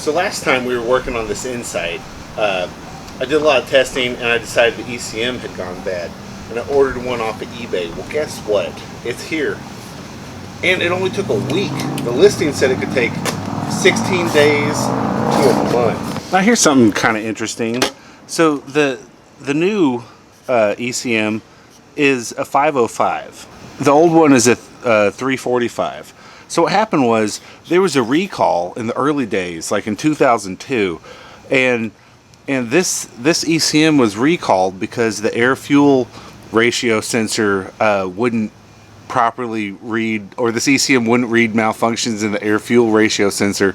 So last time we were working on this Insight, I did a lot of testing and I decided the ECM had gone bad. And I ordered one off of eBay. Well, guess what? It's here. And it only took a week. The listing said it could take 16 days to a month. Now here's something kind of interesting. So the new ECM is a 505. The old one is a 345. So what happened was there was a recall in the early days, like in 2002, and this ECM was recalled because the air-fuel ratio sensor wouldn't properly read, or this ECM wouldn't read malfunctions in the air-fuel ratio sensor,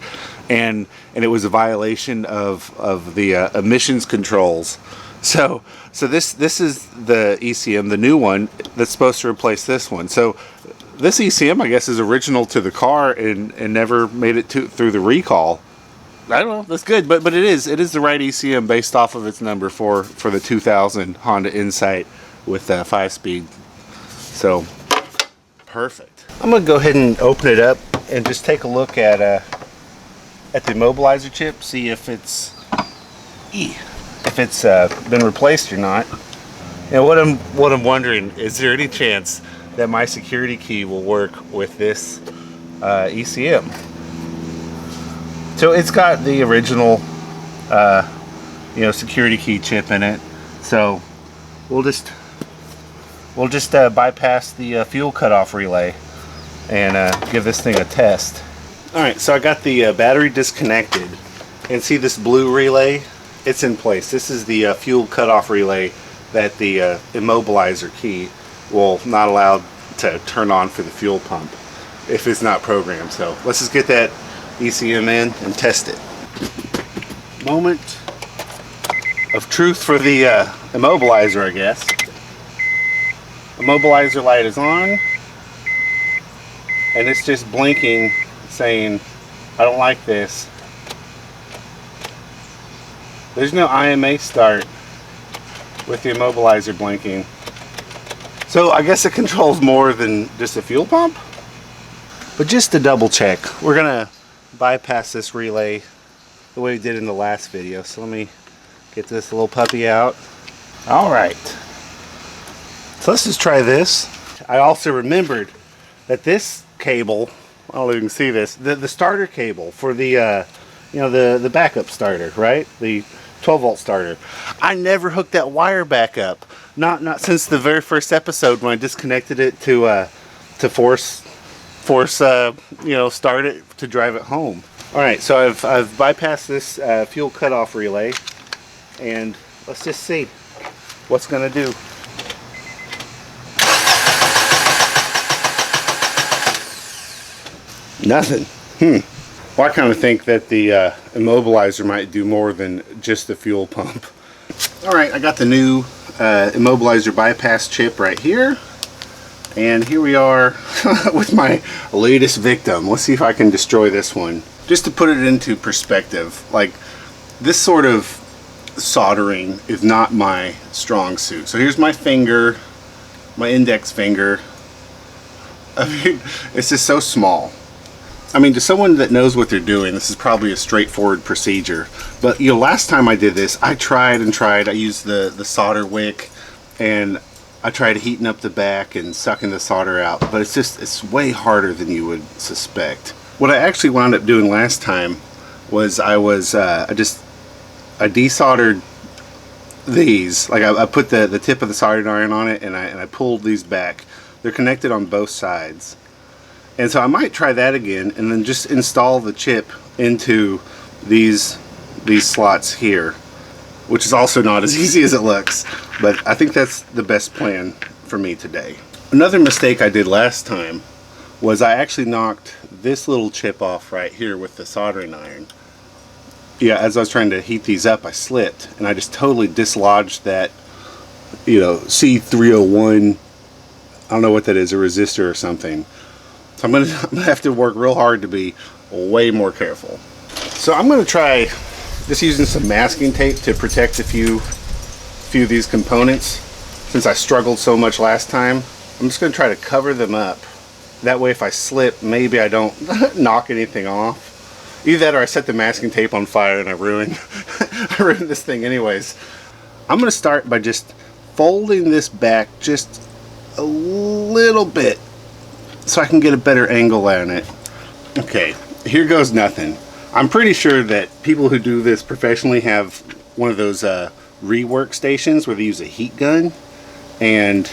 and it was a violation of the emissions controls. So this is the ECM, the new one that's supposed to replace this one. So this ECM, I guess, is original to the car and never made it through the recall. I don't know, that's good, but it is the right ECM based off of its number for the 2000 Honda Insight with 5-speed. So perfect. I'm gonna go ahead and open it up and just take a look at the immobilizer chip, see if it's been replaced or not. And what I'm wondering, is there any chance that my security key will work with this ECM? So it's got the original security key chip in it. So we'll just bypass the fuel cutoff relay and give this thing a test. Alright, so I got the battery disconnected, and see this blue relay? It's in place. This is the fuel cutoff relay that the immobilizer key will not allow to turn on for the fuel pump if it's not programmed. So let's just get that ECM in and test it. Moment of truth for the immobilizer, I guess. Immobilizer light is on, and it's just blinking saying, I don't like this. There's no IMA start with the immobilizer blinking. So I guess it controls more than just a fuel pump. But just to double check, we're gonna bypass this relay the way we did in the last video. So let me get this little puppy out. All right. So let's just try this. I also remembered that this cable, I don't know if you can see this, the starter cable for the the backup starter, right? The 12-volt starter. I never hooked that wire back up. Not since the very first episode when I disconnected it to force start it to drive it home. All right, so I've bypassed this fuel cutoff relay, and let's just see what's gonna do. Nothing. Well, I kind of think that the immobilizer might do more than just the fuel pump. Alright, I got the new immobilizer bypass chip right here. And here we are with my latest victim. Let's see if I can destroy this one. Just to put it into perspective, like, this sort of soldering is not my strong suit. So here's my finger, my index finger. I mean, it's just so small. I mean, to someone that knows what they're doing, this is probably a straightforward procedure. But, last time I did this, I tried and tried. I used the solder wick, and I tried heating up the back and sucking the solder out. But it's way harder than you would suspect. What I actually wound up doing last time was I desoldered these. Like, I put the tip of the soldering iron on it, and I pulled these back. They're connected on both sides. And so I might try that again, and then just install the chip into these slots here, which is also not as easy as it looks, but I think that's the best plan for me today. Another mistake I did last time was I actually knocked this little chip off right here with the soldering iron. Yeah, as I was trying to heat these up, I slipped, and I just totally dislodged that, C301, I don't know what that is, a resistor or something. So I'm gonna have to work real hard to be way more careful. So I'm gonna try just using some masking tape to protect a few of these components. Since I struggled so much last time, I'm just gonna try to cover them up. That way if I slip, maybe I don't knock anything off. Either that or I set the masking tape on fire and I ruined I ruined this thing anyways. I'm gonna start by just folding this back just a little bit so I can get a better angle on it. Okay, here goes nothing. I'm pretty sure that people who do this professionally have one of those rework stations where they use a heat gun and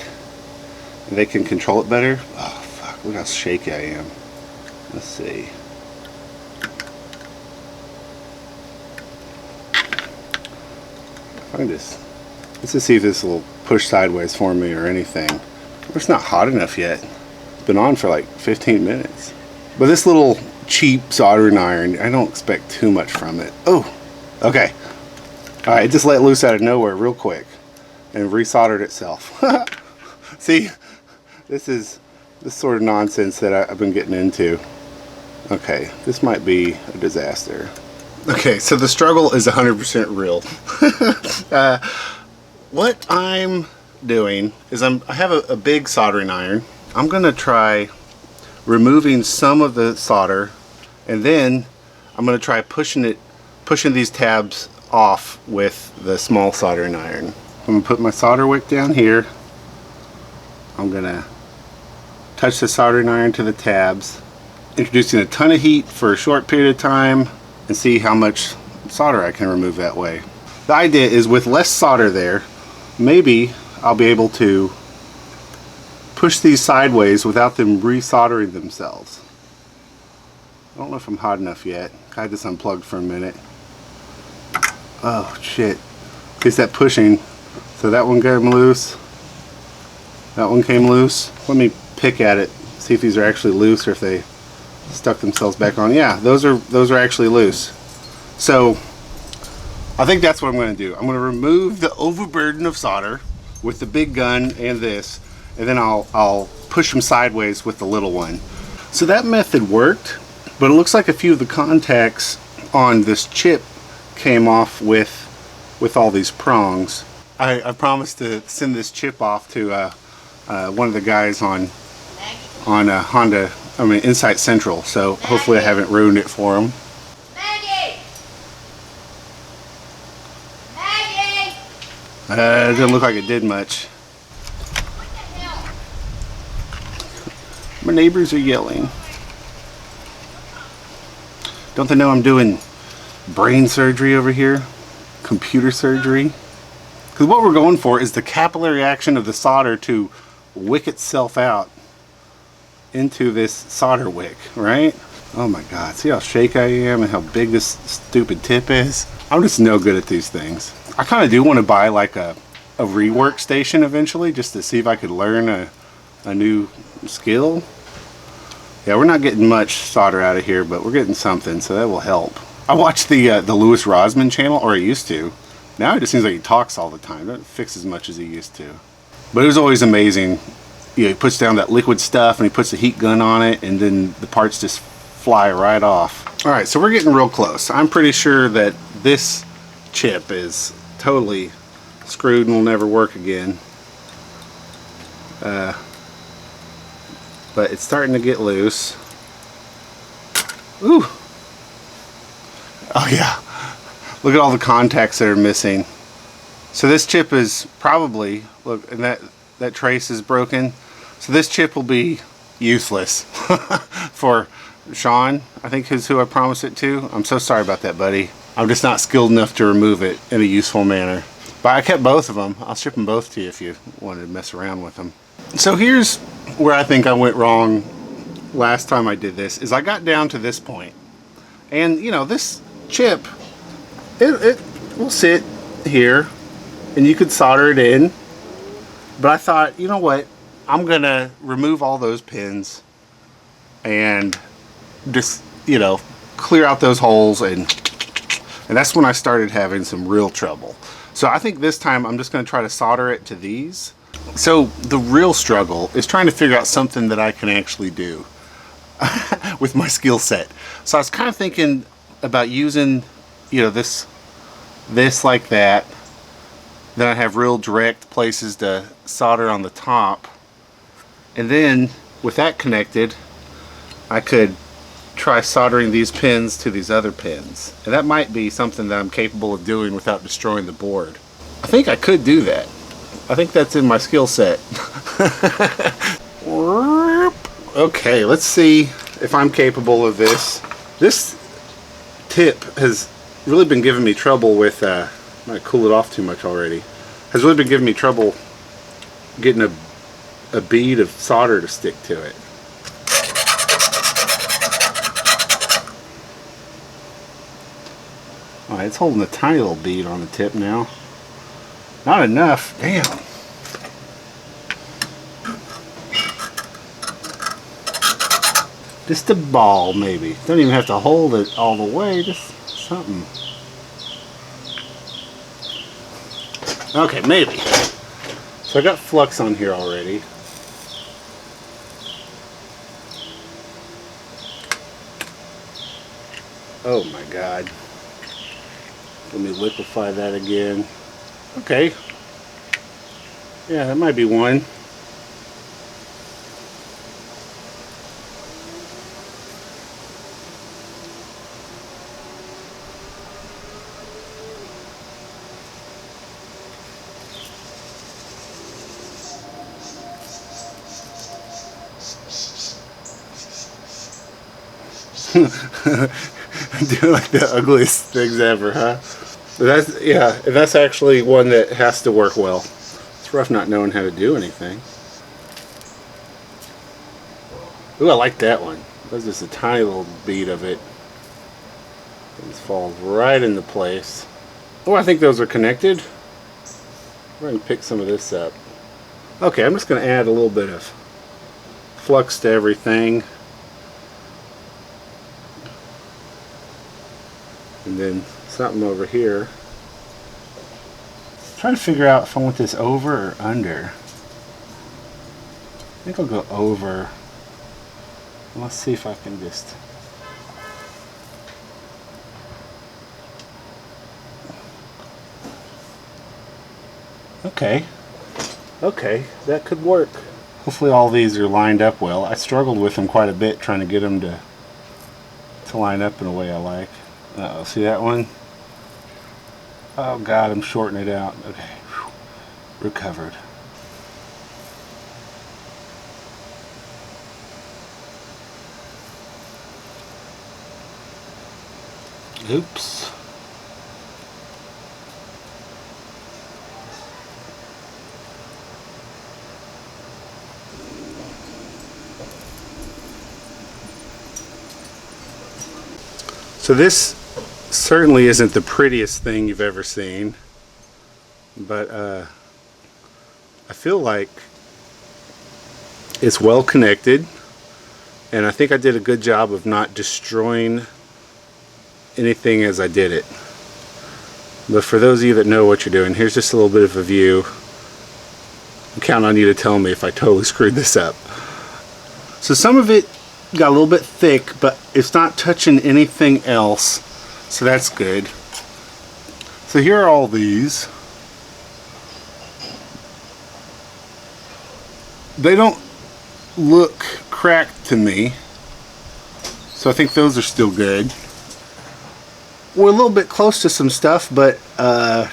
they can control it better. Oh fuck, look how shaky I am. Let's see. Let's just see if this will push sideways for me or anything. It's not hot enough yet. It's been on for like 15 minutes. But this little cheap soldering iron, I don't expect too much from it. Oh, okay. Alright, it just let loose out of nowhere real quick and resoldered itself. See, this is this sort of nonsense that I've been getting into. Okay, this might be a disaster. Okay, so the struggle is 100% real. What I'm doing is I have a big soldering iron. I'm gonna try removing some of the solder, and then I'm gonna try pushing these tabs off with the small soldering iron. I'm gonna put my solder wick down here. I'm gonna touch the soldering iron to the tabs, introducing a ton of heat for a short period of time, and see how much solder I can remove that way. The idea is with less solder there, maybe I'll be able to push these sideways without them resoldering themselves. I don't know if I'm hot enough yet. I just unplugged for a minute. Oh shit. It's that pushing. So that one came loose. That one came loose. Let me pick at it, see if these are actually loose or if they stuck themselves back on. Yeah, those are actually loose. So I think that's what I'm going to do. I'm going to remove the overburden of solder with the big gun and this, and then I'll push them sideways with the little one. So that method worked, but it looks like a few of the contacts on this chip came off with all these prongs. I promised to send this chip off to one of the guys on Honda, Insight Central, so hopefully I haven't ruined it for him. It doesn't look like it did much. My neighbors are yelling. Don't they know I'm doing brain surgery over here? Computer surgery? Because what we're going for is the capillary action of the solder to wick itself out into this solder wick, right? Oh my god, see how shaky I am and how big this stupid tip is? I'm just no good at these things. I kind of do want to buy like a rework station eventually, just to see if I could learn a new skill. Yeah, we're not getting much solder out of here, but we're getting something, so that will help. I watched the Louis Rosman channel, or I used to. Now it just seems like he talks all the time. Doesn't fix as much as he used to. But it was always amazing. You know, he puts down that liquid stuff and he puts the heat gun on it, and then the parts just fly right off. Alright, so we're getting real close. I'm pretty sure that this chip is totally screwed and will never work again. But it's starting to get loose. Ooh! Oh yeah! Look at all the contacts that are missing. So this chip is probably, look, and that trace is broken. So this chip will be useless for Sean, I think is who I promised it to. I'm so sorry about that, buddy. I'm just not skilled enough to remove it in a useful manner. But I kept both of them. I'll ship them both to you if you wanted to mess around with them. So here's where I think I went wrong last time I did this, is I got down to this point. And you know, this chip, it will sit here and you could solder it in. But I thought, you know what, I'm gonna remove all those pins and just, you know, clear out those holes, and that's when I started having some real trouble. So I think this time I'm just going to try to solder it to these. So the real struggle is trying to figure out something that I can actually do with my skill set. So I was kind of thinking about using, you know, this like that. Then I have real direct places to solder on the top. And then with that connected, I could try soldering these pins to these other pins. And that might be something that I'm capable of doing without destroying the board. I think I could do that. I think that's in my skill set. Okay, let's see if I'm capable of this. This tip has really been giving me trouble with, I might cool it off too much already, has really been giving me trouble getting a bead of solder to stick to it. Alright, it's holding a tiny little bead on the tip now. Not enough, damn. Just a ball, maybe. Don't even have to hold it all the way, just something. Okay, maybe. So I got flux on here already. Oh my god. Let me liquefy that again. Okay. Yeah, that might be one. Do like the ugliest things ever, huh? But that's actually one that has to work well. It's rough not knowing how to do anything. Ooh, I like that one. That's just a tiny little bead of it. It just falls right into place. Oh, I think those are connected. We're going to pick some of this up. Okay, I'm just going to add a little bit of flux to everything. And then something over here. I'm trying to figure out if I want this over or under. I think I'll go over. Let's see if I can just... Okay. Okay, that could work. Hopefully all these are lined up well. I struggled with them quite a bit trying to get them to line up in a way I like. Uh-oh, see that one? Oh god, I'm shorting it out. Okay, whew. Recovered. Oops. So this certainly isn't the prettiest thing you've ever seen, but I feel like it's well connected, and I think I did a good job of not destroying anything as I did it. But for those of you that know what you're doing, here's just a little bit of a view. I'm counting on you to tell me if I totally screwed this up. So some of it got a little bit thick, but it's not touching anything else, so that's good. So here are all these. They don't look cracked to me, so I think those are still good. We're a little bit close to some stuff, but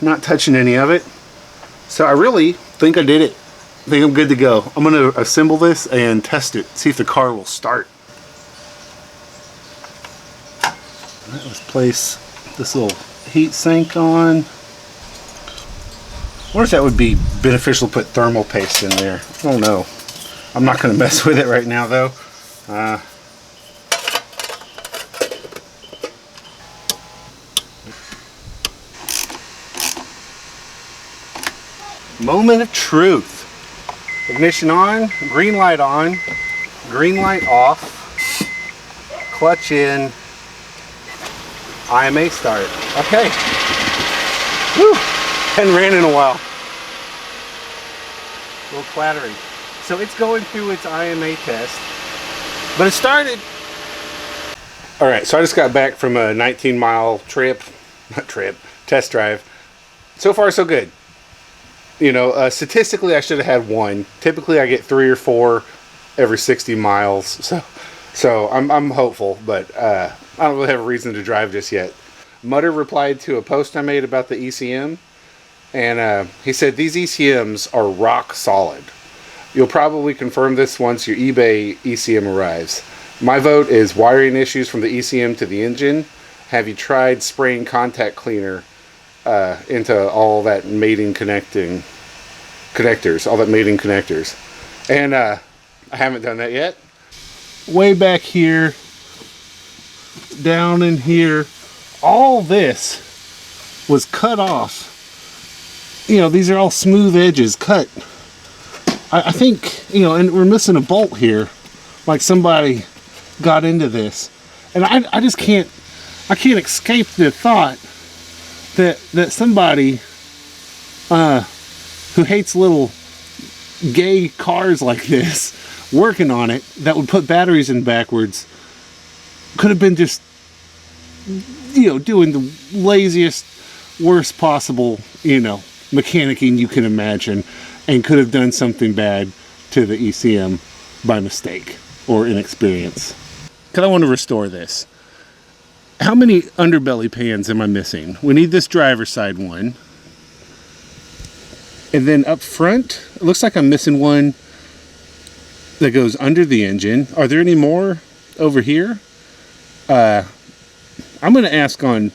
not touching any of it. So I really think I did it. I think I'm good to go. I'm going to assemble this and test it, see if the car will start. Alright, let's place this little heat sink on. I wonder if that would be beneficial to put thermal paste in there. I don't know. I'm not going to mess with it right now though. Moment of truth. Ignition on, green light off, clutch in, IMA start. Okay. Woo! Hadn't ran in a while. A little clattering. So it's going through its IMA test, but it started. Alright, so I just got back from a 19-mile test drive. So far so good. You know, statistically I should have had one. Typically I get 3 or 4 every 60 miles. So So I'm hopeful, but I don't really have a reason to drive just yet. Mutter replied to a post I made about the ECM, and he said these ECMs are rock solid. You'll probably confirm this once your eBay ECM arrives. My vote is wiring issues from the ECM to the engine. Have you tried spraying contact cleaner into all that mating connectors, all that mating connectors? And I haven't done that yet. Way back here, down in here, all this was cut off. You know, these are all smooth edges cut. I think, you know, and we're missing a bolt here, like somebody got into this, and I just can't escape the thought that somebody who hates little gay cars like this working on it, that would put batteries in backwards, could have been just, you know, doing the laziest, worst possible, you know, mechanicking you can imagine, and could have done something bad to the ECM by mistake or inexperience. Because I want to restore this. How many underbelly pans am I missing? We need this driver's side one. And then up front, it looks like I'm missing one that goes under the engine. Are there any more over here? I'm going to ask on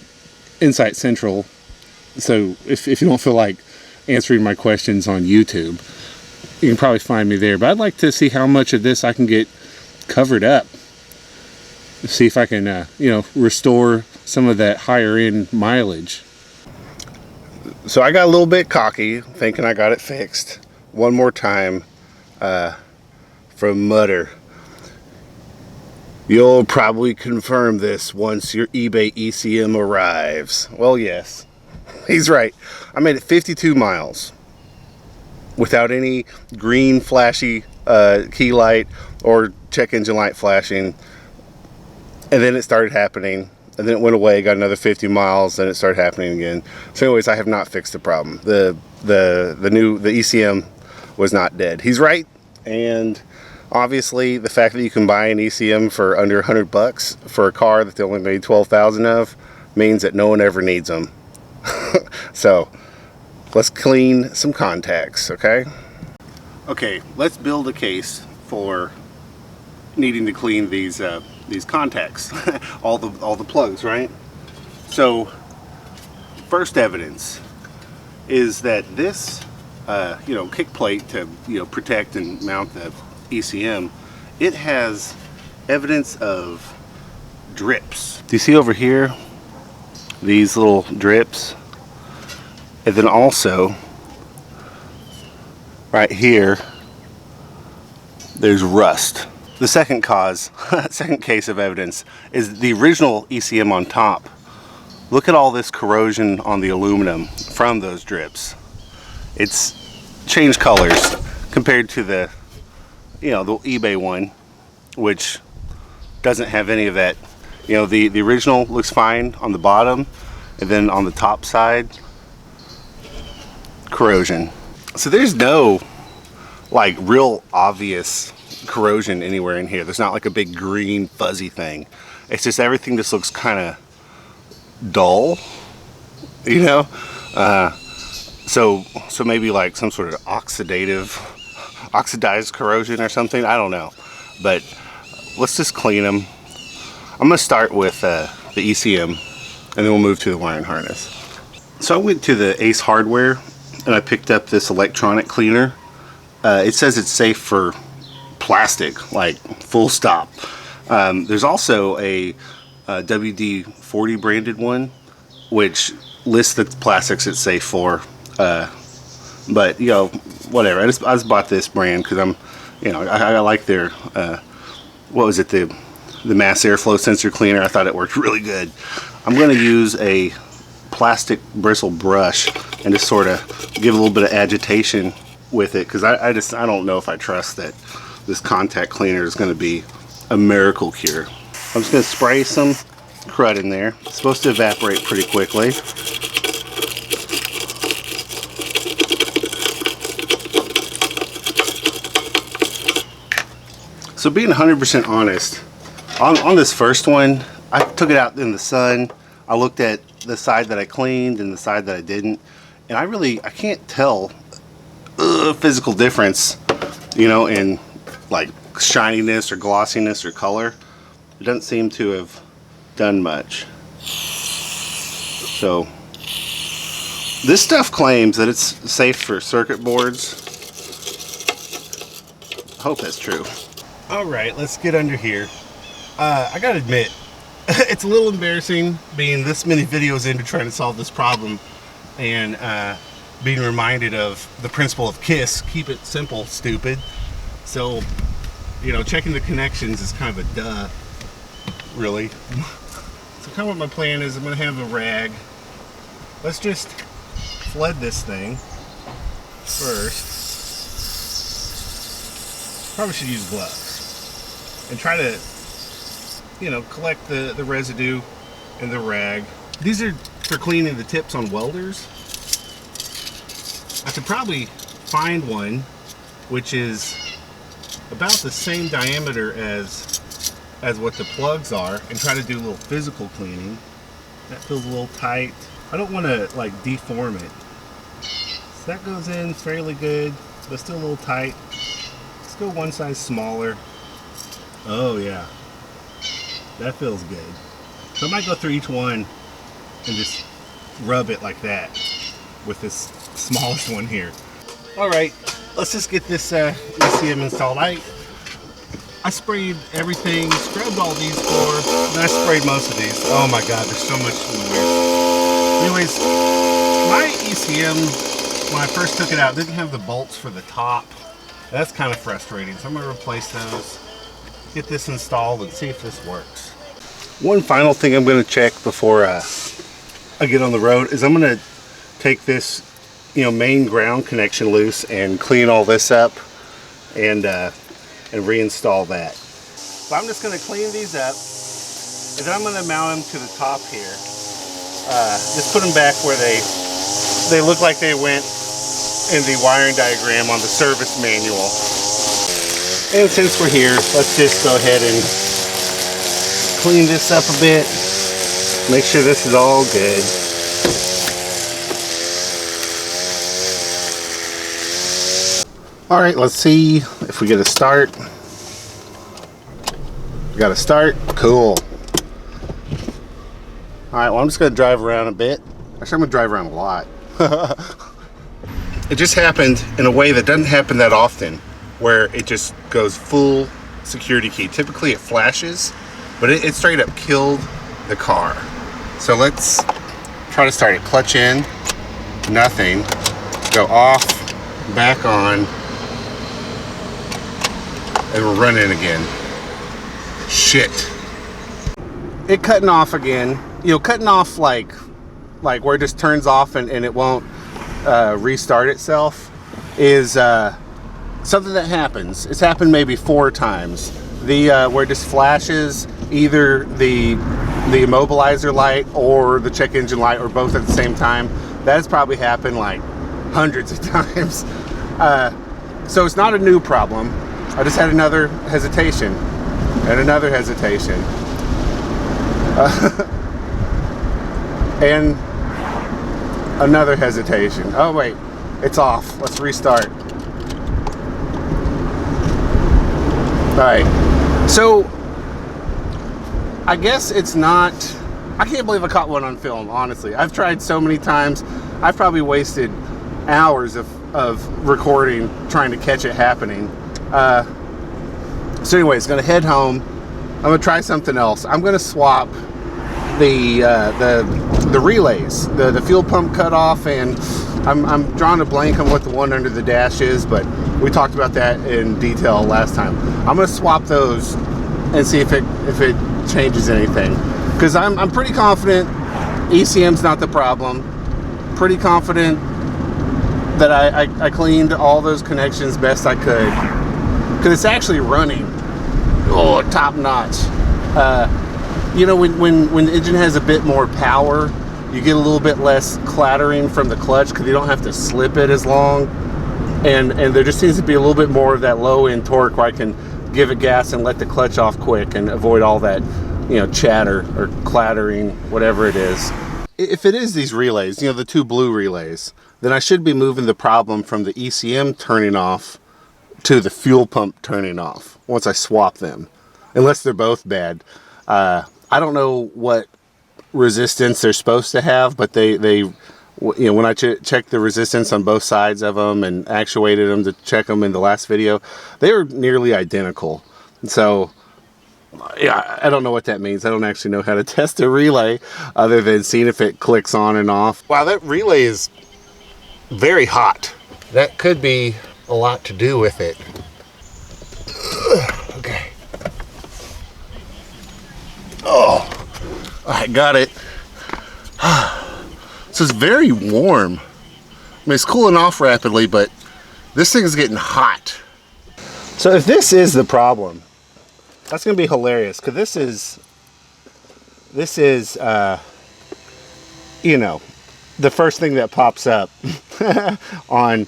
Insight Central. So if you don't feel like answering my questions on YouTube, you can probably find me there. But I'd like to see how much of this I can get covered up. See if I can, you know, restore some of that higher end mileage. So I got a little bit cocky, thinking I got it fixed. One more time from Mutter. You'll probably confirm this once your eBay ECM arrives. Well, yes. He's right. I made it 52 miles without any green flashy key light or check engine light flashing, and then it started happening, and then it went away, got another 50 miles, then it started happening again. So anyways, I have not fixed the problem. The ECM was not dead. He's right, and obviously the fact that you can buy an ECM for under $100 for a car that they only made 12,000 of means that no one ever needs them. So let's clean some contacts, okay? Okay, let's build a case for needing to clean these contacts, all the plugs, right? So first evidence is that this you know, kick plate to, you know, protect and mount the ECM, it has evidence of drips. Do you see over here these little drips? And then also right here there's rust. The second cause, second case of evidence, is the original ECM on top. Look at all this corrosion on the aluminum from those drips. It's changed colors compared to the, you know, the eBay one, which doesn't have any of that. You know, the original looks fine on the bottom, and then on the top side, corrosion. So there's no like real obvious corrosion anywhere in here. There's not like a big green fuzzy thing. It's just everything just looks kind of dull, you know. So maybe like some sort of oxidized corrosion or something. I don't know, but let's just clean them. I'm gonna start with the ECM, and then we'll move to the wiring harness. So I went to the Ace Hardware and I picked up this electronic cleaner. It says it's safe for plastic, like full stop. There's also a WD-40 branded one, which lists the plastics it's safe for. But you know, whatever. I just bought this brand because I'm, you know, I like their what was it, the mass airflow sensor cleaner. I thought it worked really good. I'm going to use a plastic bristle brush and just sort of give a little bit of agitation with it, because I don't know if I trust that this contact cleaner is going to be a miracle cure. I'm just going to spray some crud in there. It's supposed to evaporate pretty quickly. So being 100% honest, On this first one, I took it out in the sun. I looked at the side that I cleaned and the side that I didn't, and I can't tell physical difference, you know, in like shininess or glossiness or color. It doesn't seem to have done much. So this stuff claims that it's safe for circuit boards. I hope that's true. All right, let's get under here. I gotta admit, it's a little embarrassing being this many videos into trying to solve this problem and being reminded of the principle of KISS, keep it simple, stupid. So, you know, checking the connections is kind of a duh, really. So kind of what my plan is, I'm gonna have a rag. Let's just flood this thing first. Probably should use gloves and try to, you know, collect the residue in the rag. These are for cleaning the tips on welders. I could probably find one which is about the same diameter as what the plugs are and try to do a little physical cleaning. That feels a little tight. I don't want to like deform it. So that goes in fairly good, but still a little tight. Let's go one size smaller. Oh yeah, that feels good. So I might go through each one and just rub it like that with this smallest one here. All right, let's just get this ECM installed. I sprayed everything, scrubbed all these floors, and I sprayed most of these. Oh my God, there's so much noise. Anyways, my ECM, when I first took it out, didn't have the bolts for the top. That's kind of frustrating, so I'm going to replace those, get this installed, and see if this works. One final thing I'm going to check before I get on the road is I'm going to take this, you know, main ground connection loose and clean all this up and reinstall that. So I'm just going to clean these up, and then I'm going to mount them to the top here. Just put them back where they look like they went in the wiring diagram on the service manual. And since we're here, let's just go ahead and clean this up a bit. Make sure this is all good. All right, let's see if we get a start. We got a start, cool. All right, well, I'm just gonna drive around a bit. Actually, I'm gonna drive around a lot. It just happened in a way that doesn't happen that often, where it just goes full security key. Typically it flashes, but it straight up killed the car. So let's try to start it. Clutch in, nothing. Go off, back on, and we're running again. Shit. It cutting off again. You know, cutting off like where it just turns off and it won't restart itself is something that happens. It's happened maybe 4 times. Where it just flashes either the immobilizer light or the check engine light or both at the same time. That has probably happened like hundreds of times. So it's not a new problem. I just had another hesitation and another hesitation. And another hesitation. Oh wait, it's off. Let's restart. Alright, so I guess it's not, I can't believe I caught one on film, honestly. I've tried so many times. I've probably wasted hours of recording trying to catch it happening. So anyways, gonna head home. I'm gonna try something else. I'm gonna swap the relays, the fuel pump cutoff, and I'm drawing a blank on what the one under the dash is, but we talked about that in detail last time. I'm gonna swap those and see if it changes anything, because I'm pretty confident ECM's not the problem. Pretty confident that I cleaned all those connections best I could, because it's actually running top notch. You know, when the engine has a bit more power, you get a little bit less clattering from the clutch because you don't have to slip it as long, and there just seems to be a little bit more of that low end torque where I can give it gas and let the clutch off quick and avoid all that, you know, chatter or clattering, whatever it is. If it is these relays, you know, the two blue relays, then I should be moving the problem from the ECM turning off to the fuel pump turning off once I swap them, unless they're both bad. I don't know what resistance they're supposed to have, but they you know, when I checked the resistance on both sides of them and actuated them to check them in the last video, they were nearly identical. So yeah, I don't know what that means. I don't actually know how to test a relay other than seeing if it clicks on and off. Wow, that relay is very hot. That could be a lot to do with it. Okay. Oh, I got it. So it's very warm. I mean, it's cooling off rapidly, but this thing is getting hot. So if this is the problem, that's going to be hilarious, because this is you know, the first thing that pops up on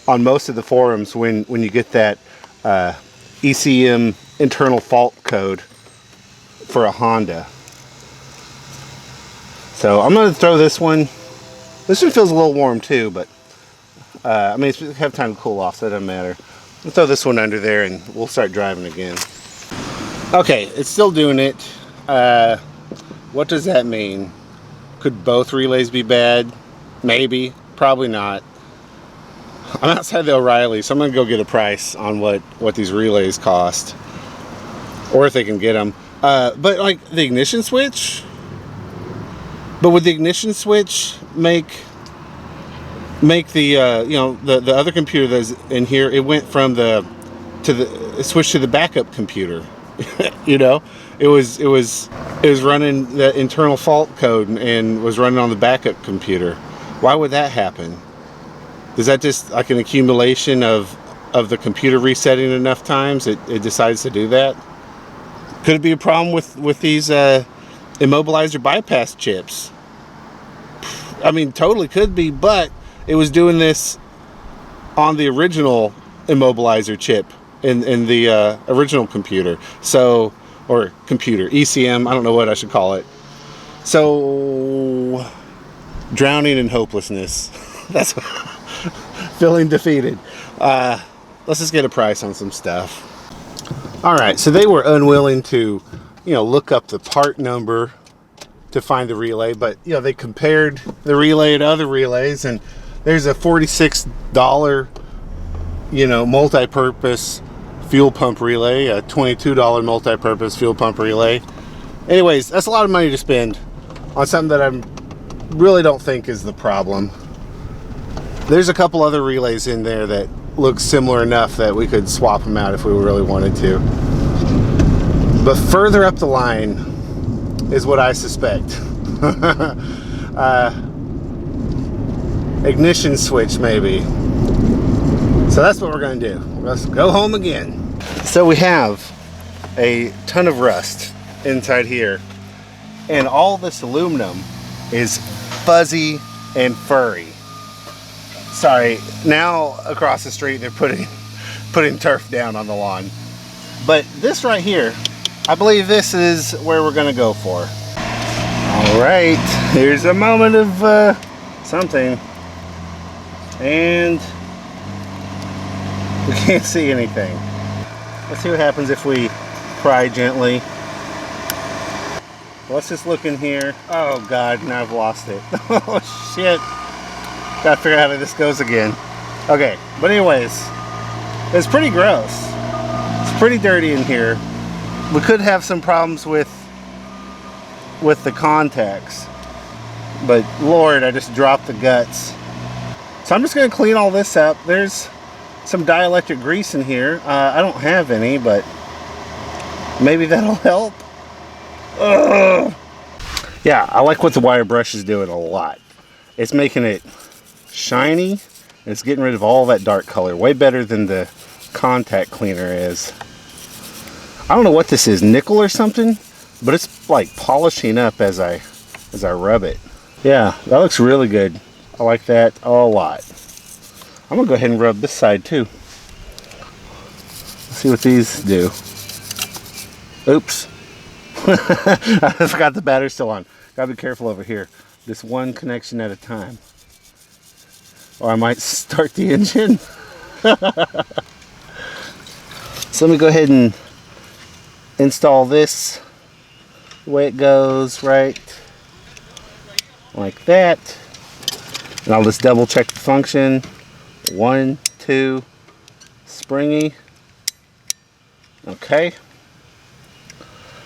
most of the forums when you get that ECM internal fault code for a Honda. So I'm going to throw this one. This one feels a little warm too, but I mean, it's have time to cool off, so it doesn't matter. I'll throw this one under there and we'll start driving again. Okay, it's still doing it. What does that mean? Could both relays be bad? Maybe, probably not. I'm outside the O'Reilly, so I'm gonna go get a price on what these relays cost, or if they can get them. But like the ignition switch. But would the ignition switch make the you know, the other computer that's in here? It went from it switched to the backup computer. You know, it was running the internal fault code and was running on the backup computer. Why would that happen? Is that just like an accumulation of the computer resetting enough times it decides to do that? Could it be a problem with these Immobilizer bypass chips? I mean, totally could be, but it was doing this on the original Immobilizer chip in the original computer. So, or computer, ECM, I don't know what I should call it. So, drowning in hopelessness. That's feeling defeated. Let's just get a price on some stuff. All right, so they were unwilling to, you know, look up the part number to find the relay, but you know, they compared the relay to other relays, and there's a $46, you know, multi-purpose fuel pump relay, a $22 multi-purpose fuel pump relay. Anyways, that's a lot of money to spend on something that I really don't think is the problem. There's a couple other relays in there that look similar enough that we could swap them out if we really wanted to. But further up the line is what I suspect. Ignition switch, maybe. So that's what we're going to do. Let's go home again. So we have a ton of rust inside here, and all this aluminum is fuzzy and furry. Sorry, now across the street they're putting turf down on the lawn. But this right here, I believe this is where we're going to go for. All right, here's a moment of something, and we can't see anything. Let's see what happens if we pry gently. Let's just look in here. Oh God, now I've lost it. Oh shit. Gotta figure out how this goes again. Okay, but anyways, it's pretty gross. It's pretty dirty in here. We could have some problems with the contacts, but Lord, I just dropped the guts. So I'm just gonna clean all this up. There's some dielectric grease in here. I don't have any, but maybe that'll help. Ugh. Yeah, I like what the wire brush is doing a lot. It's making it shiny, and it's getting rid of all that dark color. Way better than the contact cleaner is. I don't know what this is, nickel or something, but it's like polishing up as I rub it. Yeah, that looks really good. I like that a lot. I'm gonna go ahead and rub this side too. Let's see what these do. Oops. I forgot the battery's still on. Gotta be careful over here. This one connection at a time. Or I might start the engine. So let me go ahead and install this the way it goes, right? Like that. And I'll just double check the function. 1, 2, springy. Okay.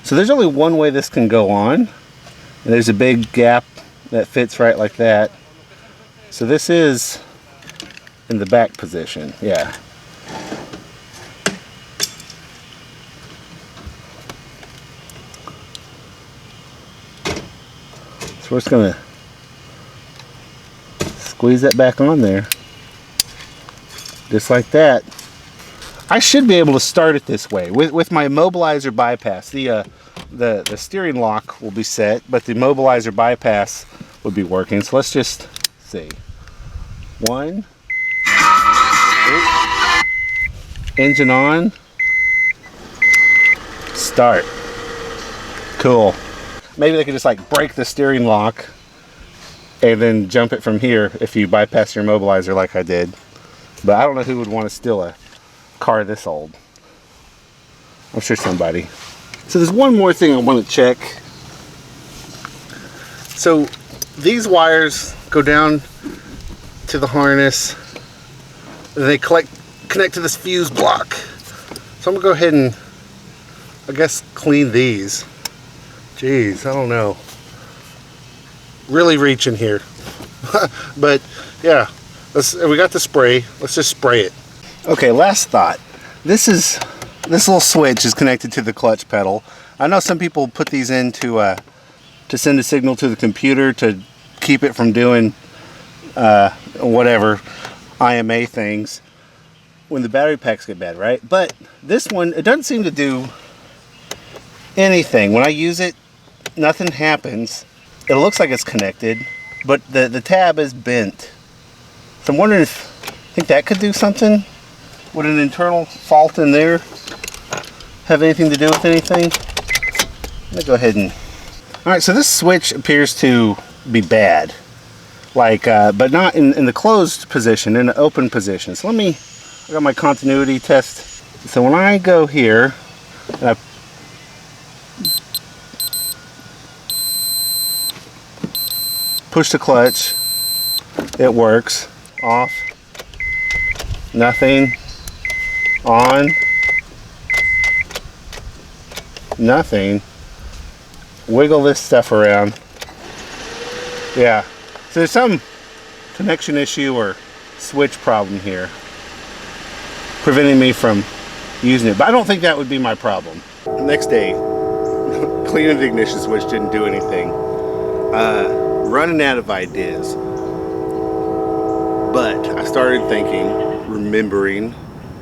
So there's only one way this can go on. And there's a big gap that fits right like that. So this is in the back position, yeah. So we're just gonna squeeze that back on there. Just like that. I should be able to start it this way with my immobilizer bypass. The steering lock will be set, but the immobilizer bypass would be working. So let's just see. 1. Oops. Engine on. Start. Cool. Maybe they could just like break the steering lock and then jump it from here if you bypass your immobilizer like I did. But I don't know who would want to steal a car this old. I'm sure somebody. So there's one more thing I want to check. So these wires go down to the harness and they connect to this fuse block. So I'm gonna go ahead and I guess clean these. Jeez, I don't know. Really reaching here. But yeah, we got the spray. Let's just spray it. Okay, last thought. This little switch is connected to the clutch pedal. I know some people put these in to send a signal to the computer to keep it from doing whatever IMA things when the battery packs get bad, right? But this one, it doesn't seem to do anything. When I use it, nothing happens. It looks like it's connected, but the tab is bent. So I'm wondering if I think that could do something. Would an internal fault in there have anything to do with anything? Let me go ahead and... Alright, so this switch appears to be bad. Like, but not in the closed position, in the open position. So I got my continuity test. So when I go here, and I push the clutch, it works. Off, nothing, on, nothing. Wiggle this stuff around. Yeah, so there's some connection issue or switch problem here preventing me from using it, but I don't think that would be my problem. Next day, cleaning the ignition switch didn't do anything. Running out of ideas. But I started thinking, remembering,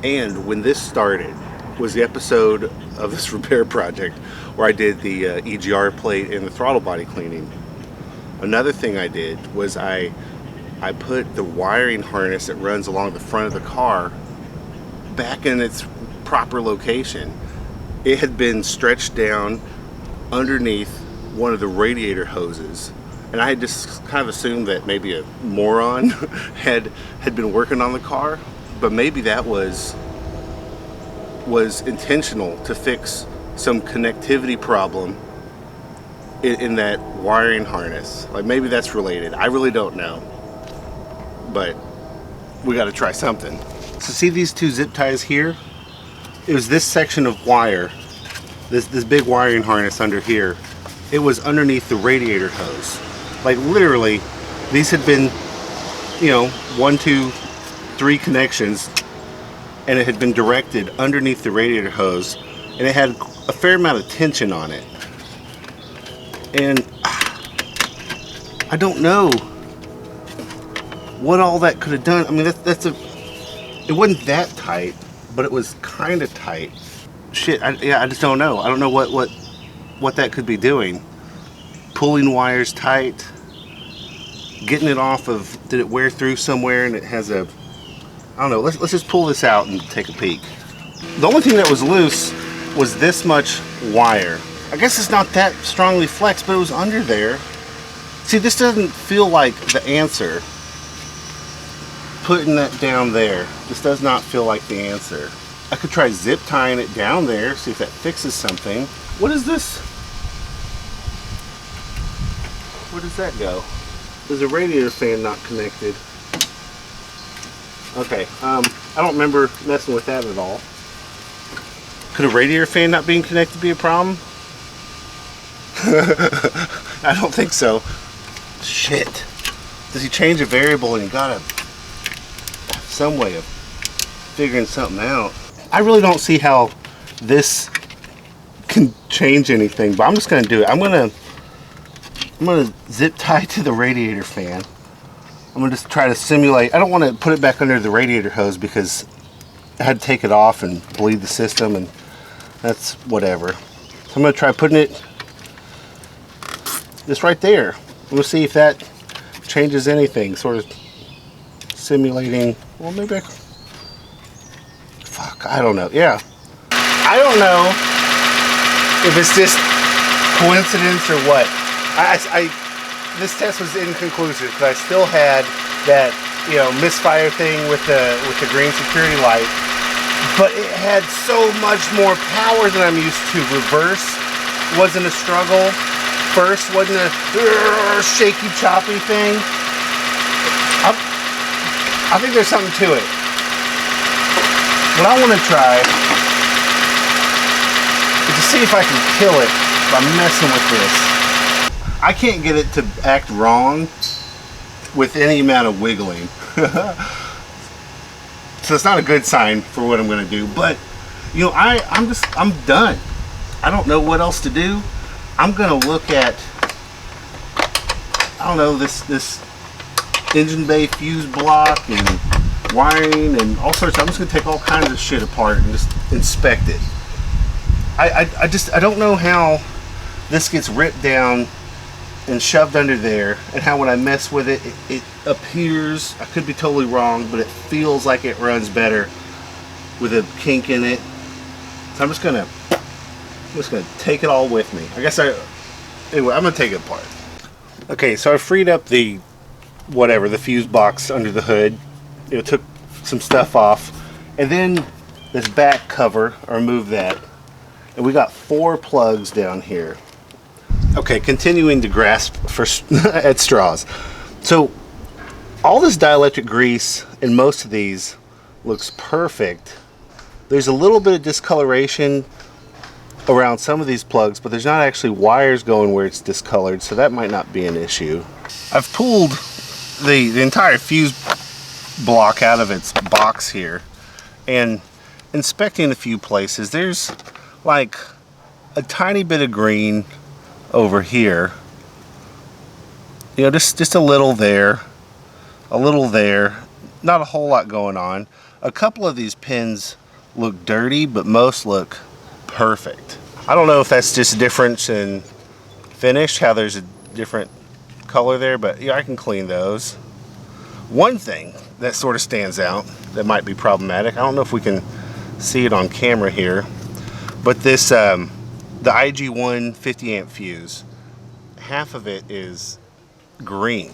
and when this started was the episode of this repair project where I did the EGR plate and the throttle body cleaning. Another thing I did was I put the wiring harness that runs along the front of the car back in its proper location. It had been stretched down underneath one of the radiator hoses. And I had just kind of assumed that maybe a moron had been working on the car, but maybe that was intentional to fix some connectivity problem in that wiring harness. Like maybe that's related. I really don't know, but we got to try something. So see these two zip ties here? It was this section of wire, this big wiring harness under here. It was underneath the radiator hose. Like literally, these had been, 1, 2, 3 connections, and it had been directed underneath the radiator hose, and it had a fair amount of tension on it. And I don't know what all that could have done. I mean, it wasn't that tight, but it was kind of tight. Shit, I just don't know. I don't know what that could be doing. Pulling wires tight, getting it off of, did it wear through somewhere and it has a, I don't know, let's just pull this out and take a peek. The only thing that was loose was this much wire. I guess it's not that strongly flexed, but it was under there. See, this doesn't feel like the answer. Putting that down there, this does not feel like the answer. I could try zip tying it down there, see if that fixes something. What is this? Where does that go? There's a radiator fan not connected. Okay, I don't remember messing with that at all. Could a radiator fan not being connected be a problem? I don't think so. Shit. Does he change a variable and he got some way of figuring something out? I really don't see how this can change anything, but I'm just gonna do it. I'm gonna zip tie to the radiator fan. I'm gonna just try to simulate. I don't want to put it back under the radiator hose because I had to take it off and bleed the system, and that's whatever. So I'm gonna try putting it just right there. We'll see if that changes anything. Sort of simulating. Well, maybe fuck, I don't know. Yeah, I don't know if it's just coincidence or what. This test was inconclusive because I still had that, you know, misfire thing with the green security light, but it had so much more power than I'm used to. Reverse wasn't a struggle. First wasn't a shaky, choppy thing. I think there's something to it. What I want to try is to see if I can kill it by messing with this. I can't get it to act wrong with any amount of wiggling. So it's not a good sign for what I'm going to do. But, you know, I'm done. I don't know what else to do. I'm going to look at, I don't know, this engine bay fuse block and wiring and all sorts. I'm just going to take all kinds of shit apart and just inspect it. I don't know how this gets ripped down and shoved under there, and how when I mess with it, it appears, I could be totally wrong, but it feels like it runs better with a kink in it. So I'm just gonna take it all with me. I guess anyway, I'm gonna take it apart. Okay, so I freed up the fuse box under the hood. You know, took some stuff off, and then this back cover, I removed that, and we got 4 plugs down here. Okay, continuing to grasp at straws. So all this dielectric grease in most of these looks perfect. There's a little bit of discoloration around some of these plugs, but there's not actually wires going where it's discolored, so that might not be an issue. I've pulled the entire fuse block out of its box here, and inspecting a few places, there's like a tiny bit of green over here, you know, just a little there, not a whole lot going on. A couple of these pins look dirty, but most look perfect. I don't know if that's just a difference in finish, how there's a different color there, but yeah, I can clean those. One thing that sort of stands out that might be problematic, I don't know if we can see it on camera here, but this the IG1 50 amp fuse, half of it is green,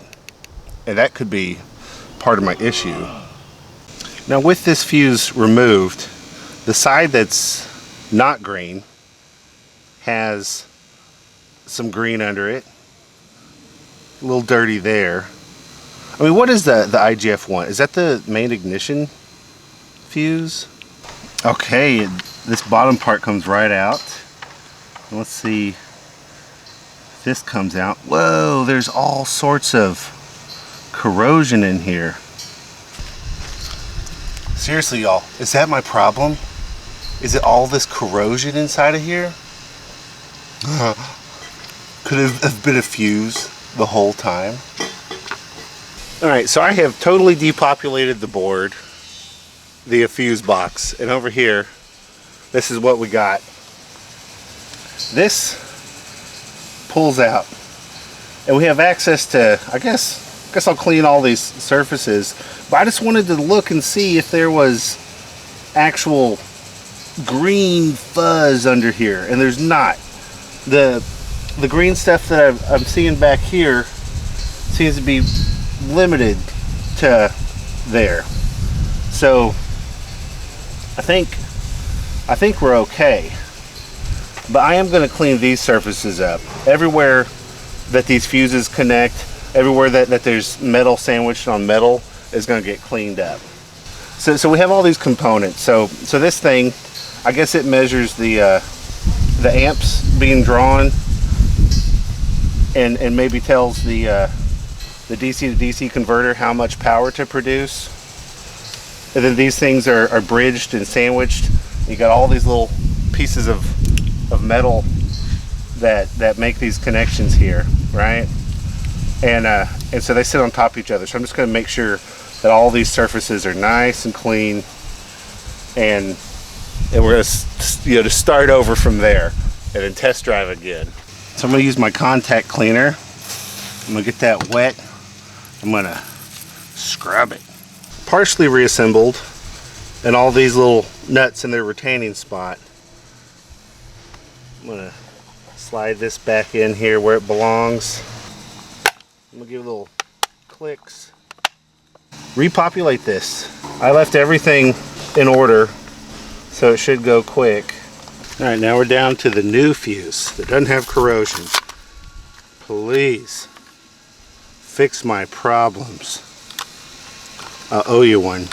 and that could be part of my issue. Now with this fuse removed, the side that's not green has some green under it, a little dirty there. I mean, what is the IGF1? Is that the main ignition fuse? Okay, this bottom part comes right out. Let's see if this comes out. Whoa, there's all sorts of corrosion in here. Seriously, y'all, is that my problem? Is it all this corrosion inside of here? Could it have been a fuse the whole time? Alright, so I have totally depopulated the board, the fuse box, and over here, this is what we got. This pulls out, and we have access to, I guess I'll clean all these surfaces, but I just wanted to look and see if there was actual green fuzz under here, and there's not. The green stuff that I'm seeing back here seems to be limited to there. So I think we're okay. But I am going to clean these surfaces up. Everywhere that these fuses connect, everywhere that there's metal sandwiched on metal is going to get cleaned up. So we have all these components. So this thing, I guess it measures the amps being drawn, and maybe tells the DC to DC converter how much power to produce. And then these things are bridged and sandwiched. You got all these little pieces of metal that make these connections here, right? And so they sit on top of each other. So I'm just going to make sure that all these surfaces are nice and clean, and we're going to start over from there and then test drive again. So I'm going to use my contact cleaner. I'm going to get that wet. I'm going to scrub it. Partially reassembled, and all these little nuts in their retaining spot. I'm going to slide this back in here where it belongs. I'm going to give little clicks. Repopulate this. I left everything in order, so it should go quick. Alright, now we're down to the new fuse that doesn't have corrosion. Please fix my problems. I'll owe you one.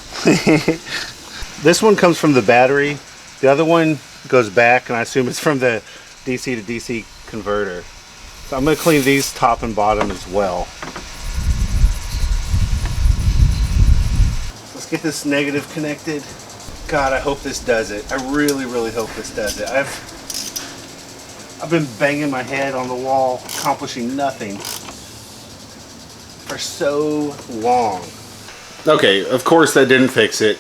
This one comes from the battery. The other one goes back, and I assume it's from the DC to DC converter. So I'm going to clean these top and bottom as well. Let's get this negative connected. God, I hope this does it. I really, really hope this does it. I've been banging my head on the wall, accomplishing nothing for so long. Okay, of course that didn't fix it.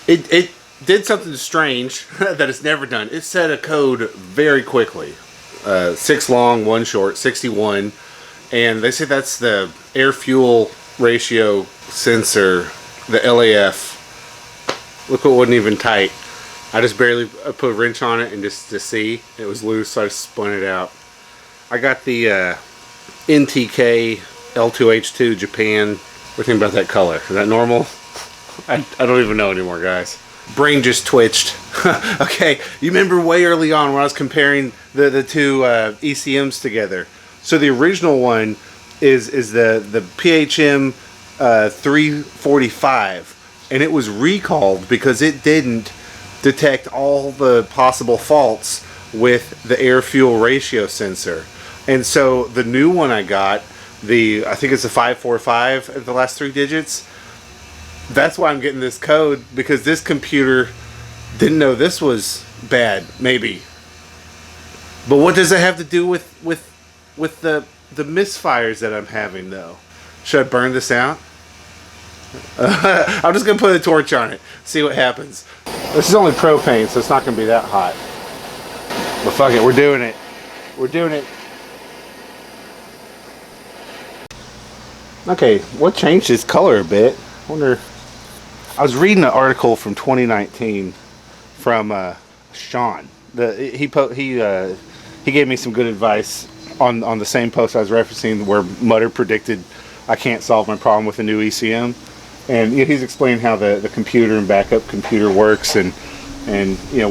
It did something strange that it's never done. It set a code very quickly. 6 long, 1 short, 61. And they say that's the air-fuel ratio sensor, the LAF. Look, it wasn't even tight. I just barely put a wrench on it and just to see. It was loose, so I just spun it out. I got the NTK L2H2 Japan. What do you think about that color? Is that normal? I don't even know anymore, guys. Brain just twitched. Okay, you remember way early on when I was comparing the two ECMs together. So the original one is the PHM 345, and it was recalled because it didn't detect all the possible faults with the air-fuel ratio sensor. And so the new one I got, I think it's a 545 at the last 3 digits. That's why I'm getting this code, because this computer didn't know this was bad, maybe. But what does it have to do with the misfires that I'm having, though? Should I burn this out? I'm just gonna put a torch on it, see what happens. This is only propane, so it's not gonna be that hot. But fuck it, we're doing it. We're doing it. Okay, what changed its color a bit? I wonder. I was reading an article from 2019 from Sean. He gave me some good advice on the same post I was referencing, where Mutter predicted I can't solve my problem with a new ECM, and he's explained how the computer and backup computer works, and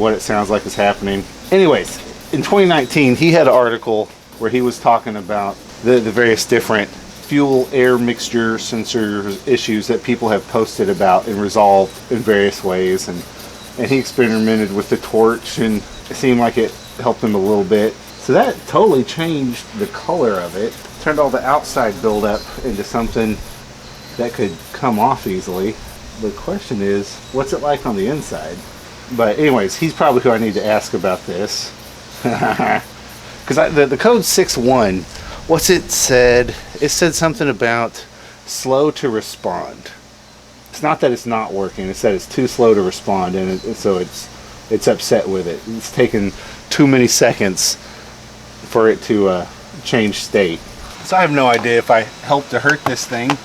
what it sounds like is happening. Anyways, in 2019 he had an article where he was talking about the various different fuel air mixture sensor issues that people have posted about and resolved in various ways, and he experimented with the torch, and it seemed like it helped him a little bit. So that totally changed the color of it, turned all the outside buildup into something that could come off easily. The question is, what's it like on the inside? But anyways, he's probably who I need to ask about this. Because the code's 6.1. What's it said? It said something about slow to respond. It's not that it's not working. It's that it's too slow to respond, and so it's upset with it. It's taken too many seconds for it to change state. So I have no idea if I helped to hurt this thing,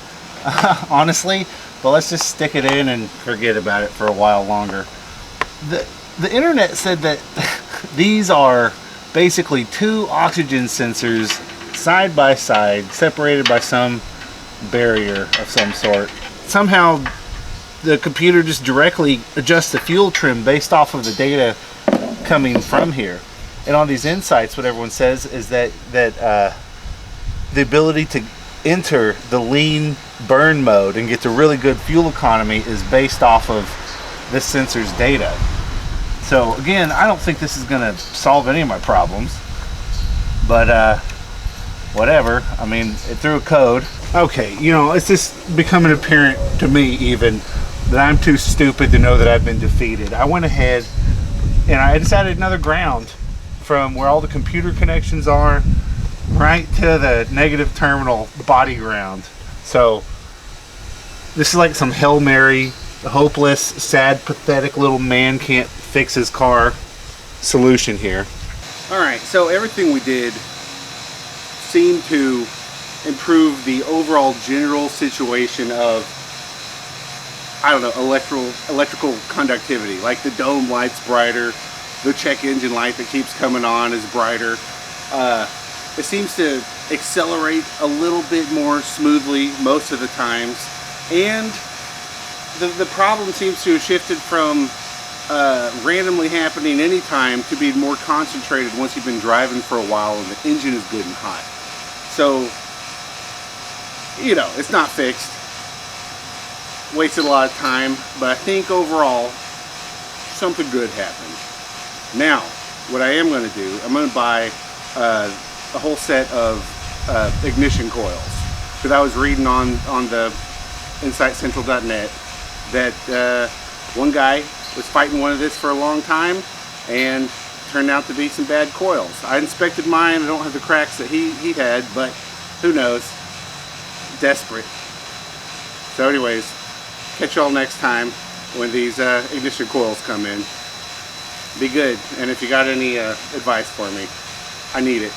honestly. But let's just stick it in and forget about it for a while longer. the internet said that these are basically two oxygen sensors side by side, separated by some barrier of some sort. Somehow the computer just directly adjusts the fuel trim based off of the data coming from here. And on these Insights, what everyone says is that the ability to enter the lean burn mode and get to really good fuel economy is based off of this sensor's data. So again, I don't think this is going to solve any of my problems, but whatever. I mean, it threw a code. Okay, you know, it's just becoming apparent to me even that I'm too stupid to know that I've been defeated. I went ahead and I decided another ground from where all the computer connections are right to the negative terminal body ground. So this is like some Hail Mary, hopeless, sad, pathetic little man can't fix his car solution here. Alright, so everything we did seemed to improve the overall general situation of, I don't know, electrical conductivity. Like the dome light's brighter, the check engine light that keeps coming on is brighter. It seems to accelerate a little bit more smoothly most of the times, and the problem seems to have shifted from randomly happening anytime to be more concentrated once you've been driving for a while and the engine is good and hot. So, you know, it's not fixed. Wasted a lot of time, but I think overall something good happened. Now, what I am going to do, I'm going to buy a whole set of ignition coils, because I was reading on the InsightCentral.net that one guy was fighting one of this for a long time and turned out to be some bad coils. I inspected mine. I don't have the cracks that he had, but who knows? Desperate. So anyways, catch y'all next time when these ignition coils come in. Be good, and if you got any advice for me, I need it.